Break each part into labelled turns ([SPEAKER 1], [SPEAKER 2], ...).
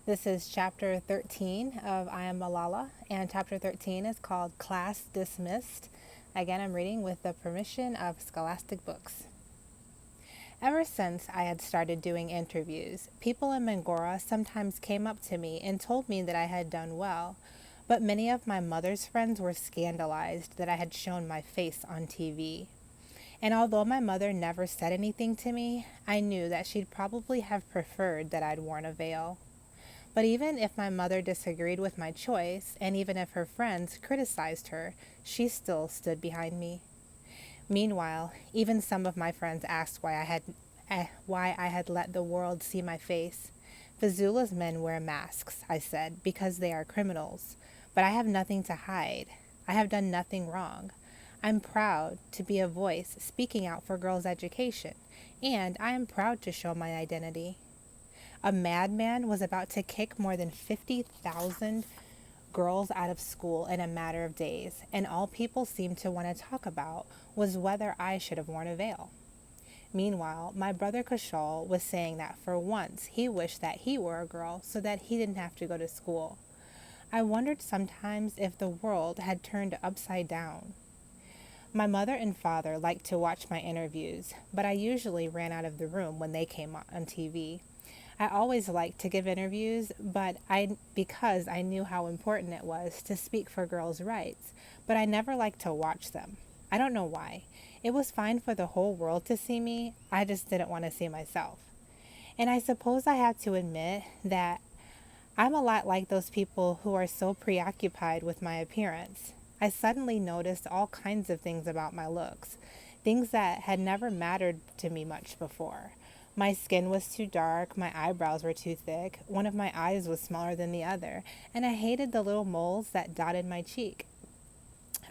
[SPEAKER 1] This is chapter 13 of I Am Malala, and chapter 13 is called Class Dismissed. Again, I'm reading with the permission of Scholastic Books. Ever since I had started doing interviews, people in Mangora sometimes came up to me and told me that I had done well, but many of my mother's friends were scandalized that I had shown my face on TV. And although my mother never said anything to me, I knew that she'd probably have preferred that I'd worn a veil. But even if my mother disagreed with my choice, and even if her friends criticized her, she still stood behind me. Meanwhile, even some of my friends asked why I had let the world see my face. Fazula's men wear masks, I said, because they are criminals. But I have nothing to hide. I have done nothing wrong. I'm proud to be a voice speaking out for girls' education, and I am proud to show my identity. A madman was about to kick more than 50,000 girls out of school in a matter of days, and all people seemed to want to talk about was whether I should have worn a veil. Meanwhile, my brother Kushal was saying that for once he wished that he were a girl so that he didn't have to go to school. I wondered sometimes if the world had turned upside down. My mother and father liked to watch my interviews, but I usually ran out of the room when they came on TV. I always liked to give interviews, because I knew how important it was to speak for girls' rights, but I never liked to watch them. I don't know why. It was fine for the whole world to see me, I just didn't want to see myself. And I suppose I have to admit that I'm a lot like those people who are so preoccupied with my appearance. I suddenly noticed all kinds of things about my looks, things that had never mattered to me much before. My skin was too dark, my eyebrows were too thick, one of my eyes was smaller than the other, and I hated the little moles that dotted my cheek.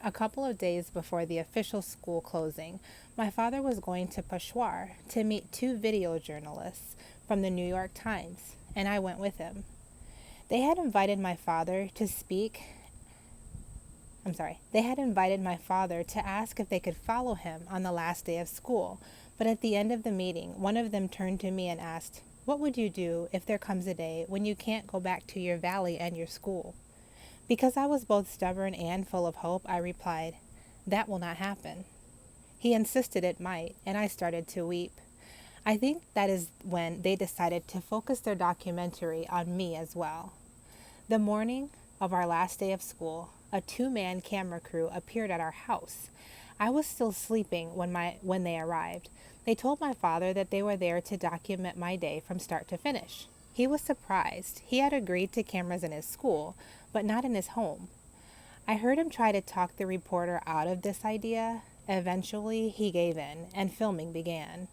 [SPEAKER 1] A couple of days before the official school closing, my father was going to Peshawar to meet two video journalists from the New York Times, and I went with him. They had invited my father to speak They had invited my father to ask if they could follow him on the last day of school, but at the end of the meeting, one of them turned to me and asked, "What would you do if there comes a day when you can't go back to your valley and your school?" Because I was both stubborn and full of hope, I replied, "That will not happen." He insisted it might, and I started to weep. I think that is when they decided to focus their documentary on me as well. The morning of our last day of school, a two-man camera crew appeared at our house. I was still sleeping when they arrived. They told my father that they were there to document my day from start to finish. He was surprised. He had agreed to cameras in his school, but not in his home. I heard him try to talk the reporter out of this idea. Eventually, he gave in, and filming began.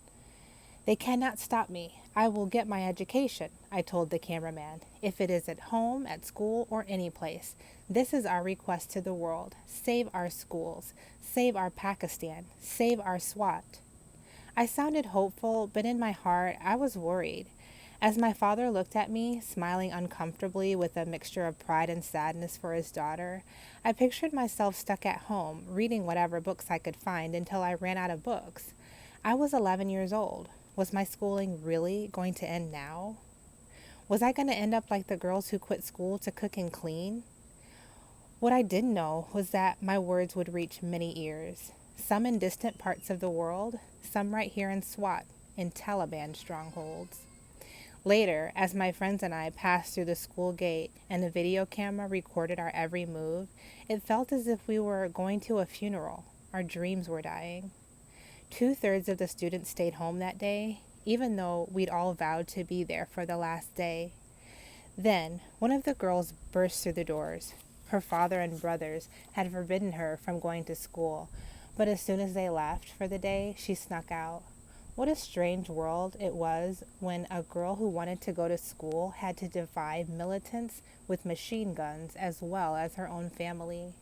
[SPEAKER 1] "They cannot stop me. I will get my education," I told the cameraman. "If it is at home, at school, or any place. This is our request to the world. Save our schools. Save our Pakistan. Save our Swat." I sounded hopeful, but in my heart, I was worried. As my father looked at me, smiling uncomfortably with a mixture of pride and sadness for his daughter, I pictured myself stuck at home, reading whatever books I could find until I ran out of books. I was 11 years old. Was my schooling really going to end now? Was I going to end up like the girls who quit school to cook and clean? What I didn't know was that my words would reach many ears, some in distant parts of the world, some right here in Swat, in Taliban strongholds. Later, as my friends and I passed through the school gate and the video camera recorded our every move, it felt as if we were going to a funeral. Our dreams were dying. 2/3 of the students stayed home that day, even though we'd all vowed to be there for the last day. Then, one of the girls burst through the doors. Her father and brothers had forbidden her from going to school, but as soon as they left for the day, she snuck out. What a strange world it was when a girl who wanted to go to school had to defy militants with machine guns as well as her own family.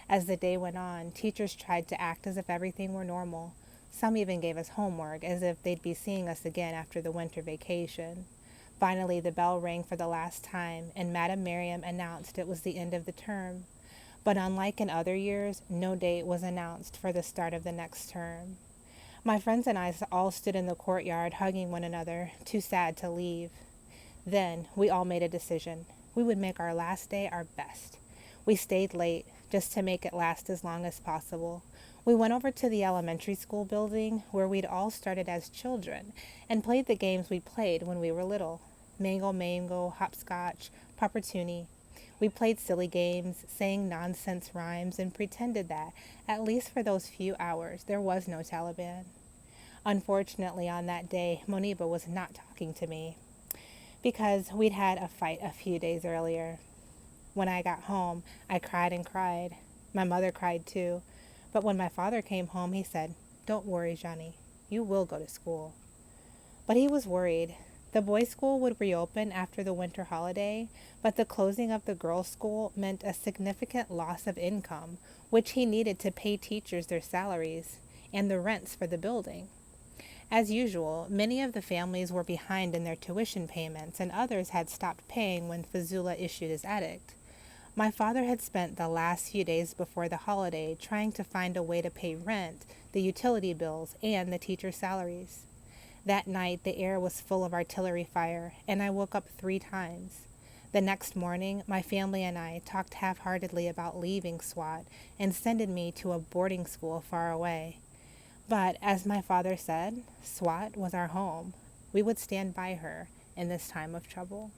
[SPEAKER 1] As the day went on, teachers tried to act as if everything were normal. Some even gave us homework as if they'd be seeing us again after the winter vacation. Finally, the bell rang for the last time, and Madam Miriam announced it was the end of the term. But unlike in other years, no date was announced for the start of the next term. My friends and I all stood in the courtyard hugging one another, too sad to leave. Then we all made a decision. We would make our last day our best. We stayed late just to make it last as long as possible. We went over to the elementary school building where we'd all started as children and played the games we played when we were little. Mango Mango, hopscotch, Puppertoonie. We played silly games, sang nonsense rhymes, and pretended that, at least for those few hours, there was no Taliban. Unfortunately, on that day, Moniba was not talking to me because we'd had a fight a few days earlier. When I got home, I cried and cried. My mother cried too. But when my father came home, he said, "Don't worry, Johnny. You will go to school." But he was worried. The boys' school would reopen after the winter holiday, but the closing of the girls' school meant a significant loss of income, which he needed to pay teachers their salaries and the rents for the building. As usual, many of the families were behind in their tuition payments, and others had stopped paying when Fazula issued his edict. My father had spent the last few days before the holiday trying to find a way to pay rent, the utility bills, and the teachers' salaries. That night, the air was full of artillery fire, and I woke up 3 times. The next morning, my family and I talked half-heartedly about leaving SWAT and sending me to a boarding school far away. But, as my father said, SWAT was our home. We would stand by her in this time of trouble.